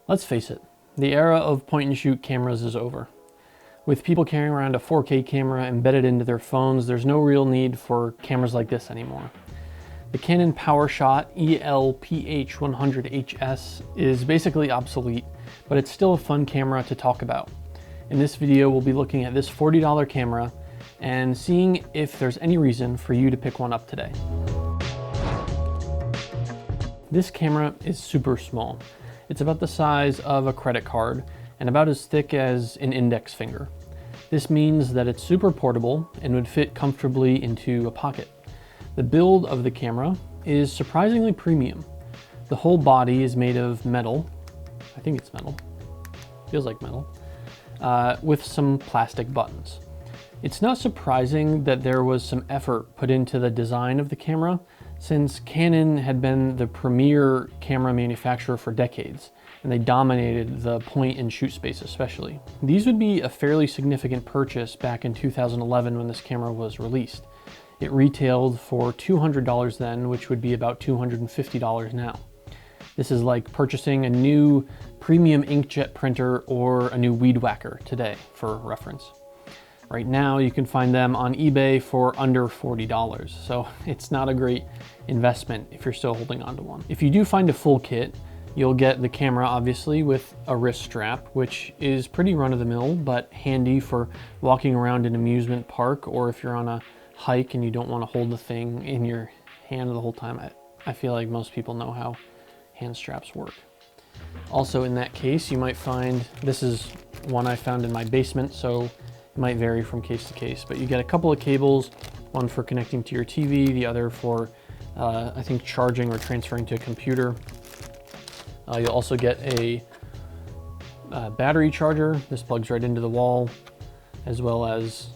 Let's face it, the era of point-and-shoot cameras is over. With people carrying around a 4K camera embedded into their phones, there's no real need for cameras like this anymore. The Canon PowerShot ELPH 100HS is basically obsolete, but it's still a fun camera to talk about. In this video, we'll be looking at this $40 camera and seeing if there's any reason for you to pick one up today. This camera is super small. It's about the size of a credit card and about as thick as an index finger. This means that it's super portable and would fit comfortably into a pocket. The build of the camera is surprisingly premium. The whole body is made of metal. I think it's metal. Feels like metal. With some plastic buttons. It's not surprising that there was some effort put into the design of the camera, since Canon had been the premier camera manufacturer for decades, and they dominated the point and shoot space especially. These would be a fairly significant purchase back in 2011 when this camera was released. It retailed for $200 then, which would be about $250 now. This is like purchasing a new premium inkjet printer or a new weed whacker today, for reference. Right now, you can find them on eBay for under $40, so it's not a great investment if you're still holding on to one. If you do find a full kit, you'll get the camera obviously with a wrist strap, which is pretty run-of-the-mill, but handy for walking around an amusement park, or if you're on a hike and you don't want to hold the thing in your hand the whole time. I feel like most people know how hand straps work. Also in that case, you might find, this is one I found in my basement, so might vary from case to case, but you get a couple of cables, one for connecting to your TV, the other for I think charging or transferring to a computer. You'll also get a battery charger. This plugs right into the wall, as well as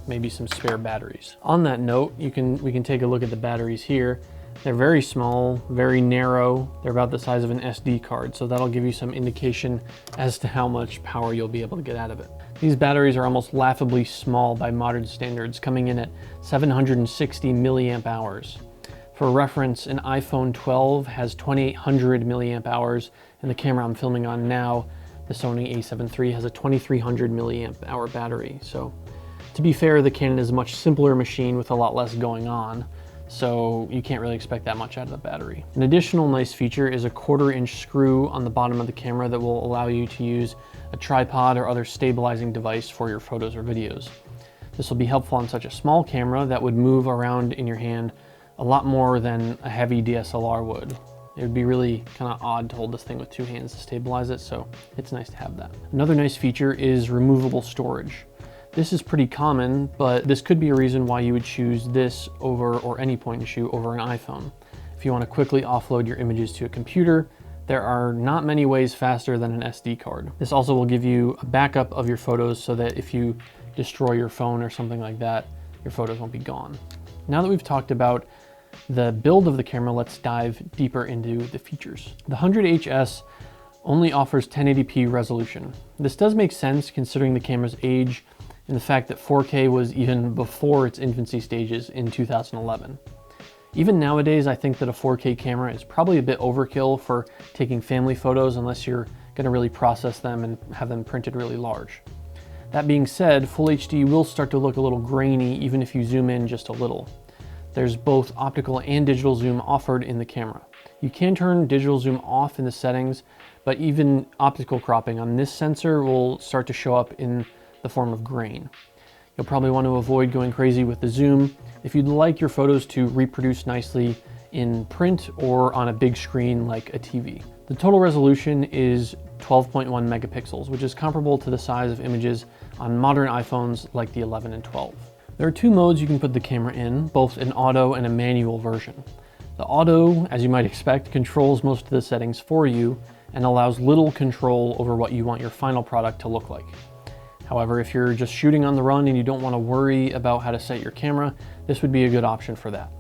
maybe some spare batteries. On that note, we can take a look at the batteries here. They're very small, very narrow. They're about the size of an SD card, so that'll give you some indication as to how much power you'll be able to get out of it. These batteries are almost laughably small by modern standards, coming in at 760 milliamp hours. For reference, an iPhone 12 has 2800 milliamp hours, and the camera I'm filming on now, the Sony a7 III, has a 2300 milliamp hour battery. So to be fair, the Canon is a much simpler machine with a lot less going on, so you can't really expect that much out of the battery. An additional nice feature is a 1/4-inch screw on the bottom of the camera that will allow you to use a tripod or other stabilizing device for your photos or videos. This will be helpful on such a small camera that would move around in your hand a lot more than a heavy DSLR would. It would be really kind of odd to hold this thing with two hands to stabilize it, so it's nice to have that. Another nice feature is removable storage. This is pretty common, but this could be a reason why you would choose this over, or any point and shoot over, an iPhone. If you want to quickly offload your images to a computer, there are not many ways faster than an SD card. This also will give you a backup of your photos so that if you destroy your phone or something like that, your photos won't be gone. Now that we've talked about the build of the camera, let's dive deeper into the features. The 100HS only offers 1080p resolution. This does make sense considering the camera's age and the fact that 4K was even before its infancy stages in 2011. Even nowadays, I think that a 4K camera is probably a bit overkill for taking family photos unless you're going to really process them and have them printed really large. That being said, Full HD will start to look a little grainy even if you zoom in just a little. There's both optical and digital zoom offered in the camera. You can turn digital zoom off in the settings, but even optical cropping on this sensor will start to show up in the form of grain. You'll probably want to avoid going crazy with the zoom if you'd like your photos to reproduce nicely in print or on a big screen like a TV. The total resolution is 12.1 megapixels, which is comparable to the size of images on modern iPhones like the 11 and 12. There are two modes you can put the camera in, both an auto and a manual version. The auto, as you might expect, controls most of the settings for you and allows little control over what you want your final product to look like. However, if you're just shooting on the run and you don't want to worry about how to set your camera, this would be a good option for that.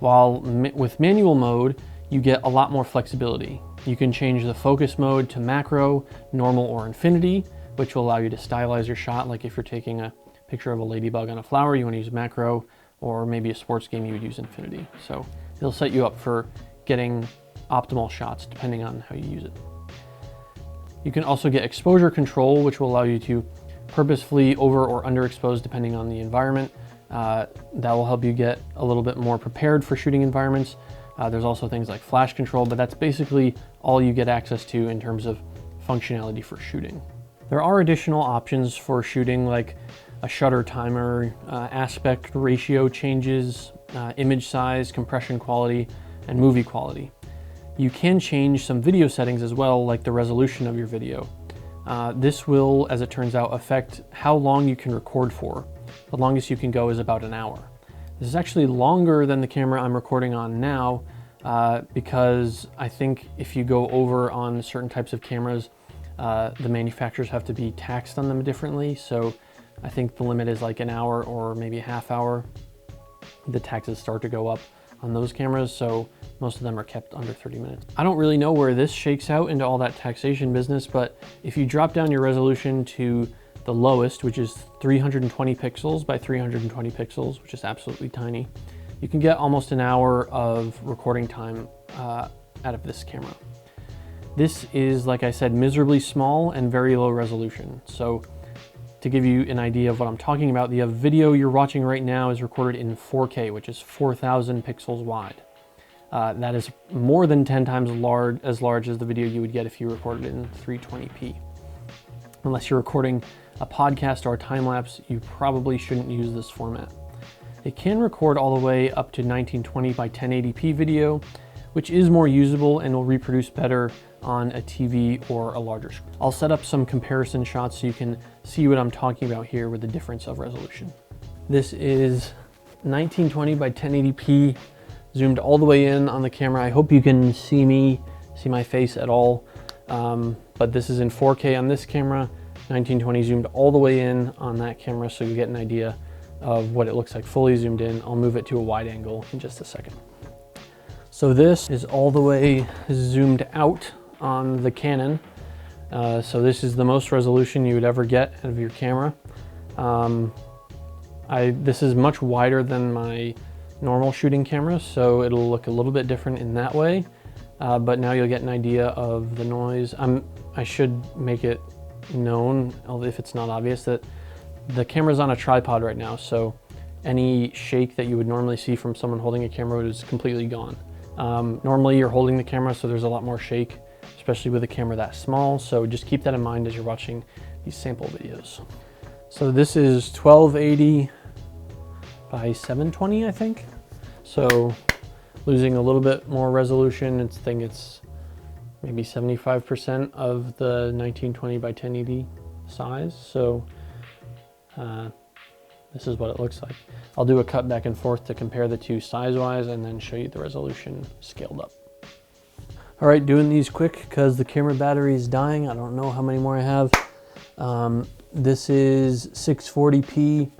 While with manual mode, you get a lot more flexibility. You can change the focus mode to macro, normal, or infinity, which will allow you to stylize your shot. Like if you're taking a picture of a ladybug on a flower, you want to use macro, or maybe a sports game, you would use infinity. So it'll set you up for getting optimal shots depending on how you use it. You can also get exposure control, which will allow you to purposefully over or underexpose depending on the environment. That will help you get a little bit more prepared for shooting environments. There's also things like flash control, but that's basically all you get access to in terms of functionality for shooting. There are additional options for shooting, like a shutter timer, aspect ratio changes, image size, compression quality, and movie quality. You can change some video settings as well, like the resolution of your video. This will, as it turns out, affect how long you can record for. The longest you can go is about an hour. This is actually longer than the camera I'm recording on now, because I think if you go over on certain types of cameras, the manufacturers have to be taxed on them differently. So I think the limit is like an hour or maybe a half hour. The taxes start to go up on those cameras, so most of them are kept under 30 minutes. I don't really know where this shakes out into all that taxation business, but if you drop down your resolution to the lowest, which is 320 pixels by 320 pixels, which is absolutely tiny, you can get almost an hour of recording time out of this camera. This is, like I said, miserably small and very low resolution. So to give you an idea of what I'm talking about, the video you're watching right now is recorded in 4K, which is 4,000 pixels wide. That is more than 10 times as large as the video you would get if you recorded it in 320p. Unless you're recording a podcast or a time-lapse, you probably shouldn't use this format. It can record all the way up to 1920 by 1080p video, which is more usable and will reproduce better on a TV or a larger screen. I'll set up some comparison shots so you can see what I'm talking about here with the difference of resolution. This is 1920 by 1080p, zoomed all the way in on the camera. I hope you can see my face at all, but this is in 4K on this camera, 1920 zoomed all the way in on that camera, so you get an idea of what it looks like fully zoomed in. I'll move it to a wide angle in just a second. So this is all the way zoomed out on the Canon. So this is the most resolution you would ever get out of your camera. This is much wider than my normal shooting camera, so it'll look a little bit different in that way. But now you'll get an idea of the noise. I should make it known, if it's not obvious, that the camera's on a tripod right now, so any shake that you would normally see from someone holding a camera is completely gone. Normally you're holding the camera, so there's a lot more shake, especially with a camera that small, so just keep that in mind as you're watching these sample videos. So this is 1280 by 720, I think. So losing a little bit more resolution. I think it's maybe 75% of the 1920 by 1080 size. So this is what it looks like. I'll do a cut back and forth to compare the two size-wise and then show you the resolution scaled up. All right, doing these quick because the camera battery is dying. I don't know how many more I have. This is 640p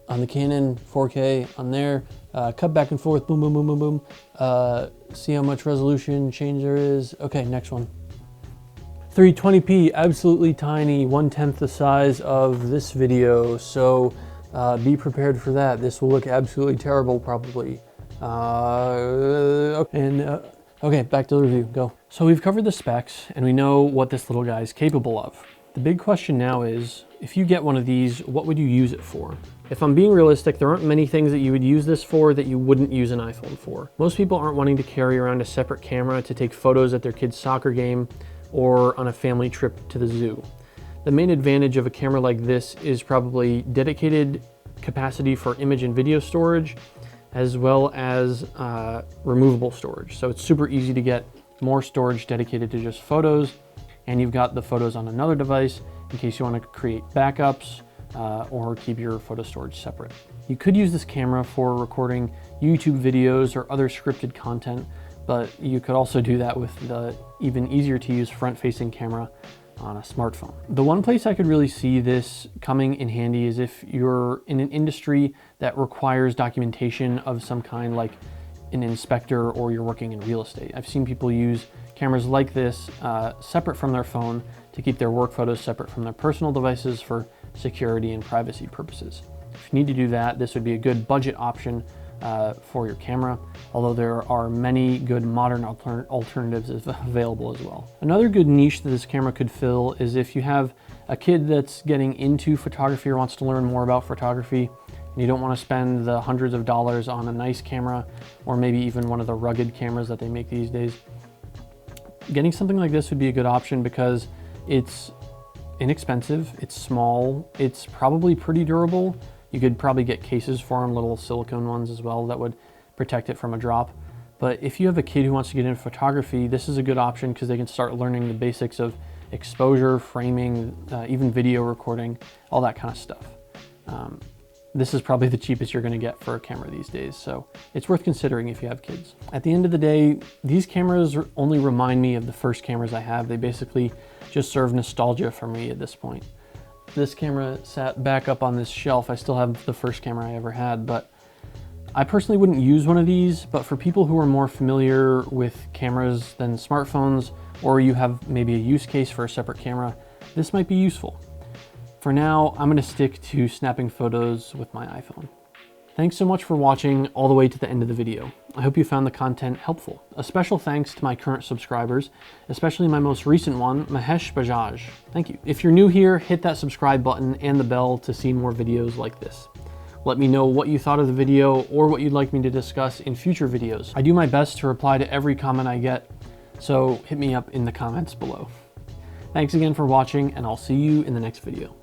on the Canon, 4K on there. Cut back and forth, boom, boom, boom, boom, boom. See how much resolution change there is. Okay, next one. 320p, absolutely tiny, 1/10 the size of this video. So be prepared for that. This will look absolutely terrible probably. Okay, back to the review, go. So we've covered the specs and we know what this little guy is capable of. The big question now is, if you get one of these, what would you use it for? If I'm being realistic, there aren't many things that you would use this for that you wouldn't use an iPhone for. Most people aren't wanting to carry around a separate camera to take photos at their kid's soccer game or on a family trip to the zoo. The main advantage of a camera like this is probably dedicated capacity for image and video storage, as well as removable storage. So it's super easy to get more storage dedicated to just photos, and you've got the photos on another device in case you want to create backups or keep your photo storage separate. You could use this camera for recording YouTube videos or other scripted content, but you could also do that with the even easier to use front-facing camera on a smartphone. The one place I could really see this coming in handy is if you're in an industry that requires documentation of some kind, like an inspector, or you're working in real estate. I've seen people use cameras like this separate from their phone to keep their work photos separate from their personal devices for security and privacy purposes. If you need to do that, this would be a good budget option for your camera, although there are many good modern alternatives available as well. Another good niche that this camera could fill is if you have a kid that's getting into photography or wants to learn more about photography, and you don't want to spend the hundreds of dollars on a nice camera, or maybe even one of the rugged cameras that they make these days. Getting something like this would be a good option because it's inexpensive, it's small, it's probably pretty durable. You could probably get cases for them, little silicone ones as well, that would protect it from a drop. But if you have a kid who wants to get into photography, this is a good option because they can start learning the basics of exposure, framing, even video recording, all that kind of stuff. This is probably the cheapest you're going to get for a camera these days, so it's worth considering if you have kids. At the end of the day, these cameras only remind me of the first cameras I have. They basically just serve nostalgia for me at this point. This camera sat back up on this shelf. I still have the first camera I ever had, but I personally wouldn't use one of these, but for people who are more familiar with cameras than smartphones, or you have maybe a use case for a separate camera, this might be useful. For now, I'm gonna stick to snapping photos with my iPhone. Thanks so much for watching all the way to the end of the video. I hope you found the content helpful. A special thanks to my current subscribers, especially my most recent one, Mahesh Bajaj. Thank you. If you're new here, hit that subscribe button and the bell to see more videos like this. Let me know what you thought of the video or what you'd like me to discuss in future videos. I do my best to reply to every comment I get, so hit me up in the comments below. Thanks again for watching, and I'll see you in the next video.